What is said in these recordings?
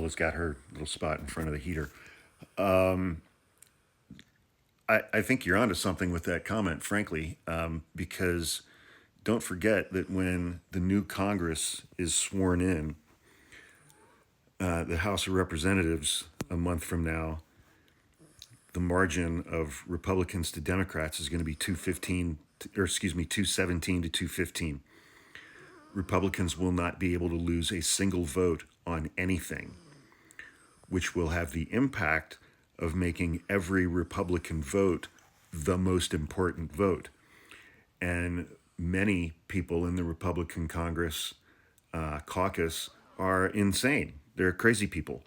Pamela's got her little spot in front of the heater. I think you're onto something with that comment, frankly, because don't forget that when the new Congress is sworn in, the House of Representatives a month from now, the margin of Republicans to Democrats is going to be 217 to 215. Republicans will not be able to lose a single vote on anything, which will have the impact of making every Republican vote the most important vote. And many people in the Republican Congress caucus are insane. They're crazy people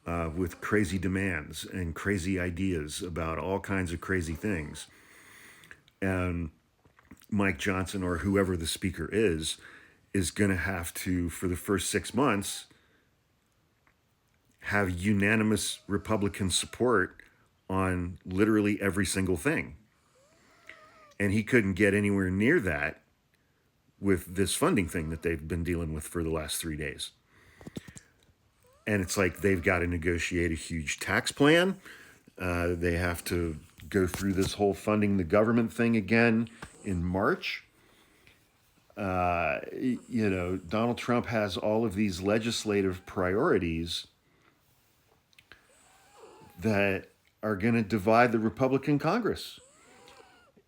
with crazy demands and crazy ideas about all kinds of crazy things. And Mike Johnson, or whoever the speaker is going to have to, for the first 6 months, have unanimous Republican support on literally every single thing. And he couldn't get anywhere near that with this funding thing that they've been dealing with for the last 3 days. And it's like they've got to negotiate a huge tax plan. They have to go through this whole funding the government thing again in March. Donald Trump has all of these legislative priorities that are going to divide the Republican Congress.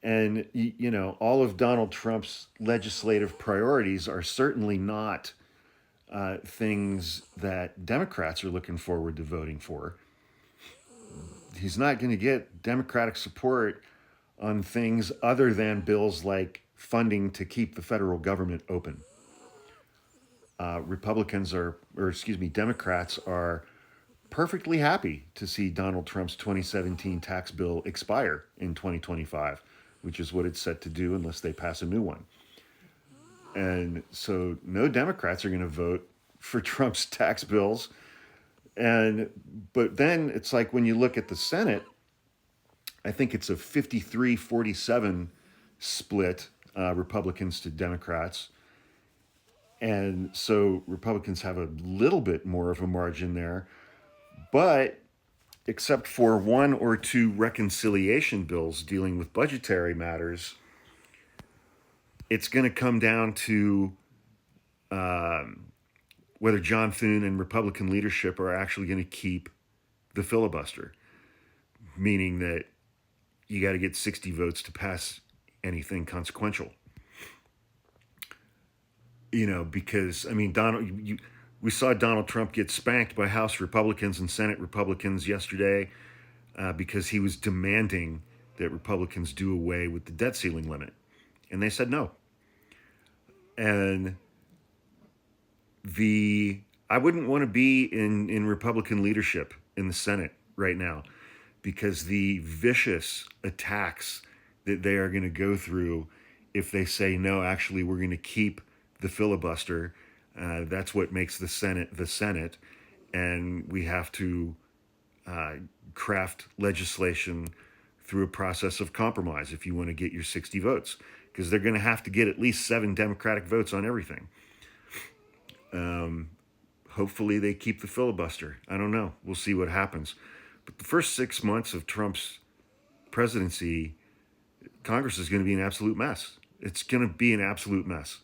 And, all of Donald Trump's legislative priorities are certainly not things that Democrats are looking forward to voting for. He's not going to get Democratic support on things other than bills like funding to keep the federal government open. Democrats are perfectly happy to see Donald Trump's 2017 tax bill expire in 2025, which is what it's set to do unless they pass a new one. And so no Democrats are going to vote for Trump's tax bills. But then it's like when you look at the Senate, I think it's a 53-47 split, Republicans to Democrats. And so Republicans have a little bit more of a margin there. But except for one or two reconciliation bills dealing with budgetary matters, it's going to come down to whether John Thune and Republican leadership are actually going to keep the filibuster, meaning that you got to get 60 votes to pass anything consequential. Because, we saw Donald Trump get spanked by House Republicans and Senate Republicans yesterday because he was demanding that Republicans do away with the debt ceiling limit. And they said no. And I wouldn't want to be in Republican leadership in the Senate right now, because the vicious attacks that they are going to go through if they say, no, actually, we're going to keep the filibuster. That's what makes the Senate. And we have to craft legislation through a process of compromise if you want to get your 60 votes, because they're going to have to get at least 7 Democratic votes on everything. Hopefully they keep the filibuster. I don't know. We'll see what happens. But the first 6 months of Trump's presidency, Congress is going to be an absolute mess. It's going to be an absolute mess.